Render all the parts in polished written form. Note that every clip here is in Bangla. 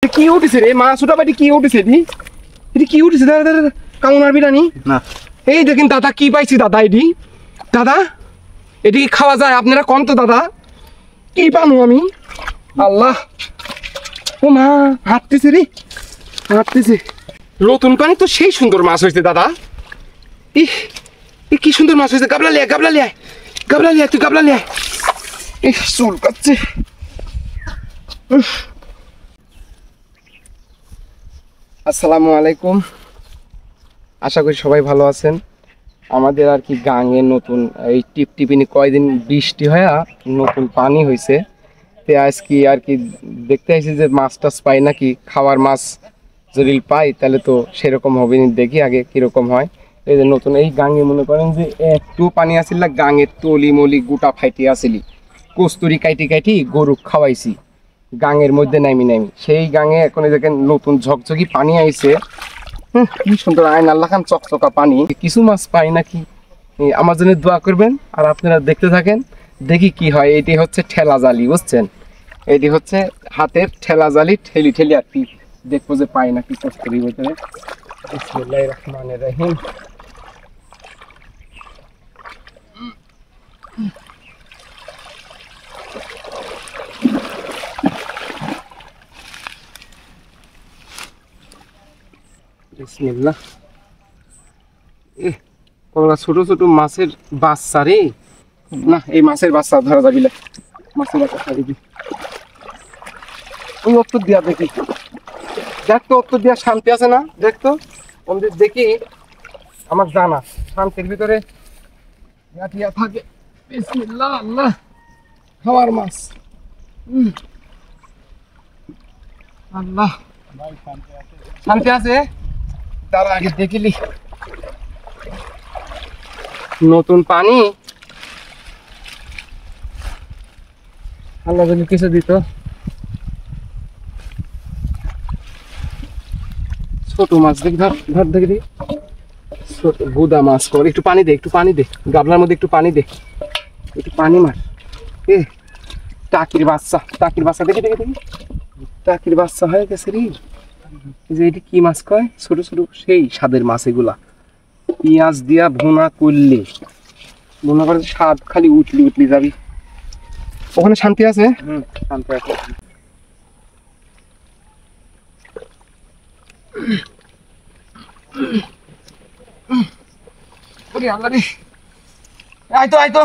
কি উঠেছে রে মাছ ওটা বাড়ি কি উঠেছে এটি কি উঠেছে দাদা কেমন আর বিরানি না এই দেখেন দাদা কি পাইছি দাদা দাদা এটি কি খাওয়া যায় আপনারা কোন তো দাদা কি পানো আমি আল্লাহ ও মা হাঁটতেছে রে হাঁটতেছে নতুন পানি তো সেই সুন্দর মাছ হয়েছে দাদা কি সুন্দর মাছ হয়েছে গাবলা লিয়া তুই গাবলা লিয়া চুল কাচ্ছে আসসালামু আলাইকুম আশা করি সবাই ভালো আছেন আমাদের আর কি গাঙে নতুন এই টিপটিপিনি কয়দিন বৃষ্টি হয়ে নতুন পানি হয়েছে তো আজকে আর কি দেখতে আসছি যে মাছ টাছ পাই নাকি খাওয়ার মাছ যদি পাই তাহলে তো সেরকম হবে না দেখি আগে কীরকম হয় এই যে নতুন এই গাঙে মনে করেন যে একটু পানি আসিল না গাঙের তলি মলি গোটা ফাইটি আসিলি কস্তুরি কাইটি গরু খাওয়াইছি গাঙের মধ্যে নামি সেই গাঙে এখন দেখেন নতুন ঝকঝকি পানি আইছে কি সুন্দর আইন আল্লাহ খান চকচকা পানি কিছু মাছ পাই নাকি আমার জন্য দোয়া করবেন আর আপনারা দেখতে থাকেন দেখি কি হয় এটি হচ্ছে ঠেলা জালি বুঝছেন এটি হচ্ছে হাতের ঠেলা জালি ঠেলি আর কি দেখবো যে পাই নাকি কস্তুরি ভিতরে বিসমিল্লাহির রহমানির রহিম বিসমিল্লাহ ছোট ছোট মাছের বাচ্চা রে না এই মাছের বাচ্চা ধরা যাবি না মাছের বাচ্চা দিবি ওই উত্তর দিয়া দেখি দেখ তো উত্তর দিয়া শান্তি আছে না দেখ তো ওদের দেখি আমার জানা শান্তির ভিতরে থাকে বিসমিল্লাহ আল্লাহ খাওয়ার মাছ আল্লাহ শান্তি আছে তার আগে দেখিলি নতুন পানি আল্লাহ যদি কিছু দিত ছোট মাছ দেখ ধর দেখি ছোট গুদা মাছ কর একটু পানি দে গাবলার মধ্যে একটু পানি দে একটু পানি মার টাকির বাচ্চা দেখি টাকির বাচ্চা হয়ে গেছে রে যে এটি কি মাছ কয় ছোট ছোট সেই স্বাদের মাছ এগুলা পেঁয়াজ দিয়া ভুনা করলে ভুনা করে স্বাদ খালি উঠলি যাবি ওখানে শান্তি আছে শান্তি আছে আল্লাহ রে আয় তো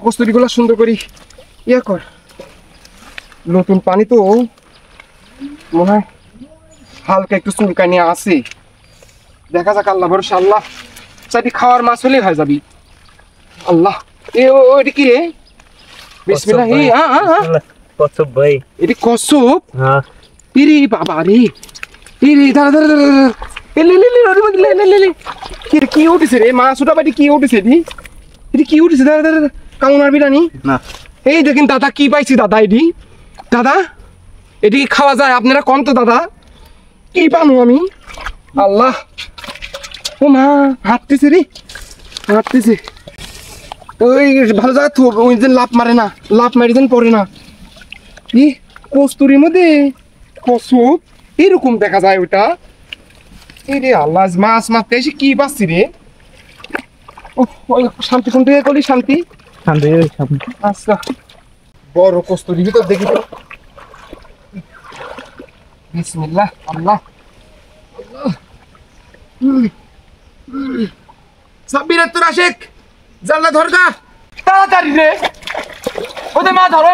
কস্তুরি গুলা সুন্দর করি ইয়ে কর নতুন পানি তো মনে হয় হালকা একটু চুলকানি আছে দেখা যাক আল্লাহ ভরসা আল্লাহ চাইটি খাওয়ার মাছ হলেই হয়ে যাবি আল্লাহ এটি কি রে বিসমিল্লাহ কচ্ছপ ভাই এটি কচ্ছপ ইরে বাবা রে ইরে দাঁড়া কি উঠেছে রে মাছ ওটা বাড়ি কি উঠেছে এটি কি উঠেছে দাদা কেমন আর বিরানি না এই দেখেন দাদা কি পাইছি দাদা দাদা এটি কি খাওয়া যায় আপনারা কোন তো দাদা কি পানো আমি আল্লাহ ও মা হাঁটতেছে ওই ভালো জায়গা ওই যে লাভ মারি যেন পড়ে না কি কস্তুরির মধ্যে কচ্ছপ এরকম দেখা যায় ওটা এই রে আল্লাহ মাছ মারতে এসে কি পাচ্ছি রে শান্তি কোন থেকে করলি শান্তি আচ্ছা বড় কস্তুরি ভিতর দেখি তো বিসমিল্লাহ আল্লাহ সাব্বির তোর আশেক জানলা ধরগা তাড়াতাড়ি রে ওদের মা ধর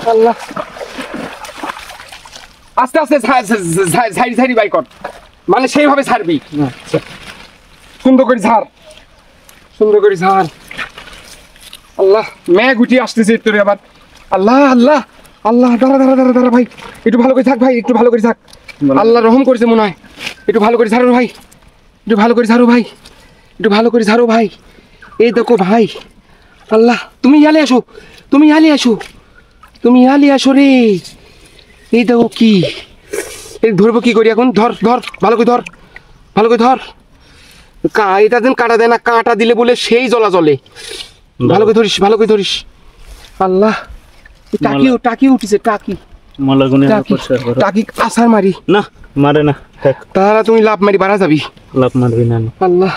আল্লাহ আস্তে ঝাড়ি বাই কর মানে সেইভাবে ছাড়বি সুন্দর করে ঝাড় আল্লাহ মেঘ উঠিয়ে আসতেছে তোর আবার আল্লাহ দাঁড়া ভাই একটু ভালো করে থাক ভাই আল্লাহ রহম করেছে মনে হয় একটু ভালো করে ঝাড়ো ভাই এই দেখো ভাই আল্লাহ তুমি ইয়ালে আসো রে এই দেখো কি এই ধরবো কি করি এখন ধর ভালো করে ধর ভালো করে ধর। এটা দিন কাটা দেয় না, কাঁটা দিলে বলে সেই জ্বলা জ্বলে। ভালো করে ধরিস, ভালো করে ধরিস। আল্লাহ, টাকি উঠিছে, টাকি টাকি আসার মারি না, মারে না। তাহলে তুমি লাভ মারি বাড়া যাবি। লাভ মারবি না। আল্লাহ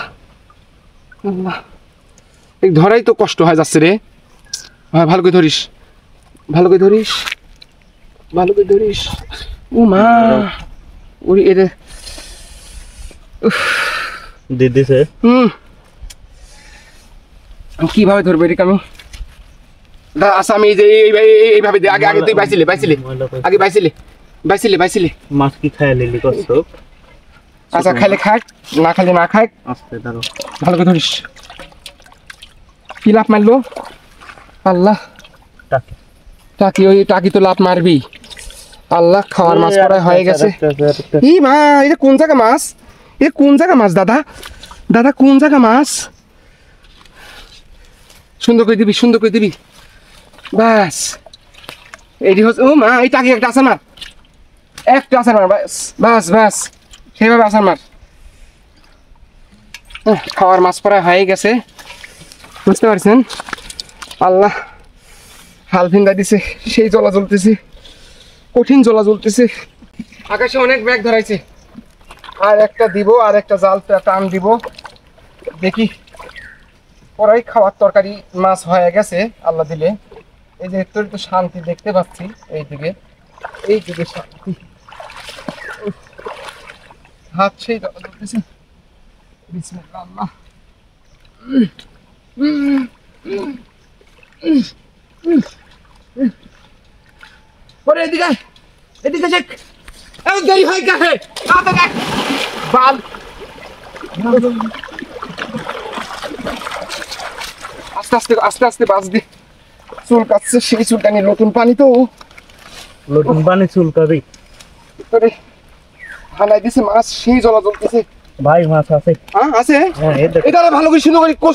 আল্লাহ, এই ধরাই তো কষ্ট হয় যাচ্ছে রে। হ্যাঁ, ভালো করে ধরিস, ভালো করে ধরিস, ভালো করে ধরিস। ও মা, ওরে এরে দিদিছে। কিভাবে ধরবো এটাকে আমি? আচ্ছা, আমি এই যে এইভাবে দে। আগে তুই বাইছিলে আগে বাইছিলে। মাছ কি খায় লিলি কষ্ট? আচ্ছা, খাইলে খাক, না খাইলে না খাক। আস্তে ধরো, ভালো করে ধরিস। কি লাভ মারলো? আল্লাহ, টাকি ওই টাকি তো লাভ মারবি। আল্লাহ, খাওয়ার মাছ পড়ায় হয়ে গেছে। এই মা, এটা কোন জায়গা মাছ? এটা কোন জায়গা মাছ দাদা? দাদা, কোন জায়গা মাছ? সুন্দর করে দিবি, সুন্দর করে দিবি। ব্যাস, এটি হচ্ছে। ও মা, এই টাকি একটা আসার মার, একটা আসার মার। ব্যাস ব্যাস ব্যাস, সেইভাবে আসার মার। খাওয়ার মাছ পড়ায় হয়ে গেছে, বুঝতে পারছেন? আল্লাহ, হাল ফিন্দা দিছে, সেই জলা জ্বলতেছে, কঠিন জলা জ্বলতেছে। আকাশে অনেক ব্যাগ ধরাইছে, আর একটা দিব, আর একটা জাল টান দিব। দেখি পরাই খাওয়ার তরকারি মাছ হয়ে গেছে আল্লাহ দিলে। এই যে একটু একটু শান্তি দেখতে পাচ্ছি, এইদিকে শান্তি। হাত সেই জলা জ্বলতেছে। বিসমিল্লাহ। আল্লাহ, পরে এদিকে শেখ। দেরি হয় কাছে বাল। আস্তে আস্তে আস্তে আস্তে বাস দি। চুল কাটছে, সেই চুলকানি। নতুন পানি তো, নতুন পানি চুলকাবি। হালাই দিছে মাছ, সেই জলা জ্বলতেছে। ভাই মাছ আছে? হ্যাঁ আছে। এটা ভালো করে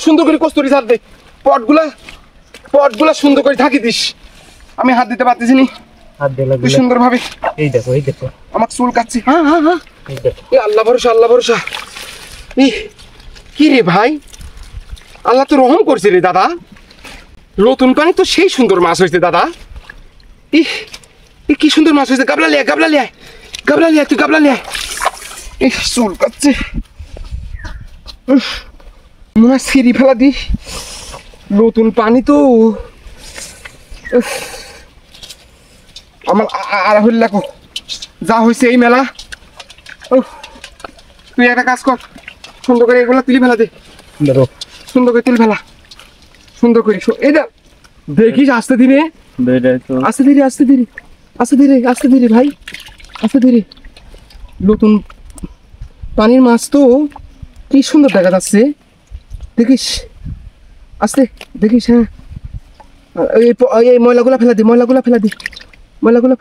সুন্দর করে কস্তুরি ছাড় দে। পটগুলা সুন্দর করে ঢাকি দিস। আমি হাত দিতে পারতেছি নি। হাত দিলে সুন্দর ভাবে। এই দেখো আমার চুল কাটছে। হ্যাঁ হ্যাঁ হ্যাঁ, আল্লাহ ভরসা, আল্লাহ ভরসা। কি রে ভাই, আল্লাহ তো রহম করছে রে দাদা। নতুন পানি তো সেই সুন্দর মাছ হয়েছে দাদা। কি সুন্দর মাছ হয়েছে। গাবলা লিয়া তুই, গাবলা লিয়া। চুল কাটছে, মনে হয় সিঁড়ি ফেলা দি। নতুন পানি তো আমার আর হইল লাগো। যা হয়েছে এই মেলা। তুই একটা কাজ কর, সুন্দর করে এগুলা তুলি ফেলা দে। সুন্দর করে তুলি ফেলা, সুন্দর করে। এটা দেখিস আস্তে ধীরে, আস্তে ধীরে, আস্তে ধীরে, আস্তে ধীরে, আস্তে ধীরে ভাই, আস্তে ধীরে। নতুন পানির মাছ তো কি সুন্দর দেখা যাচ্ছে, দেখিস আস্তে, দেখিস। হ্যাঁ, এই ময়লাগুলা ফেলা দে, ময়লাগুলা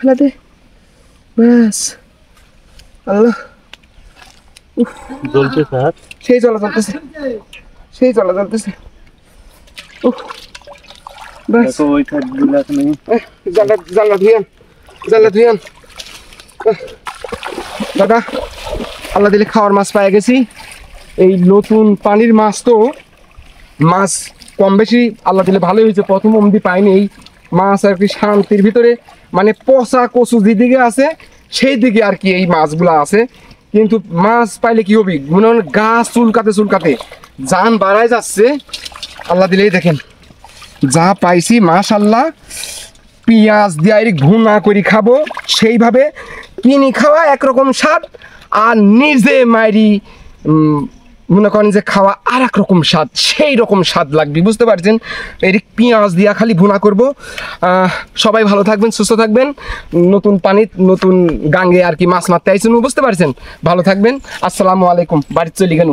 ফেলা দে। ব্যাস। আল্লাহ, সেই জলা জ্বলতেছে, জানলা ধুয়ান। দাদা, আল্লাহ দিলে খাওয়ার মাছ পাই গেছি। এই নতুন পানির মাছ তো, মাছ কম বেশি আল্লাহ দিলে ভালোই হয়েছে। প্রথম অবধি পাইনি এই মাছ আর কি, শান্তির ভিতরে। মানে পচা কচু যেদিকে আছে সেই দিকে আর কি এই মাছগুলা আছে। কিন্তু মাছ পাইলে কি হবে, মনে হয় গাছ চুলকাতে জান বাড়ায় যাচ্ছে। আল্লাহ দিলেই দেখেন যা পাইছি, মাশাআল্লাহ। পেঁয়াজ দিয়ে ভুনা করে খাবো, সেইভাবে কিনি খাওয়া একরকম স্বাদ, আর নিজে মাইরি মনে করেন যে খাওয়া আর এক রকম স্বাদ, সেই রকম স্বাদ লাগবে, বুঝতে পারছেন? এই পেঁয়াজ দিয়া খালি ভুনা করব। সবাই ভালো থাকবেন, সুস্থ থাকবেন। নতুন পানি, নতুন গাঙ্গে আর কি মাছ মারতে আইছেন, বুঝতে পারছেন? ভালো থাকবেন। আসসালামু আলাইকুম। বাড়ি চলে গেল।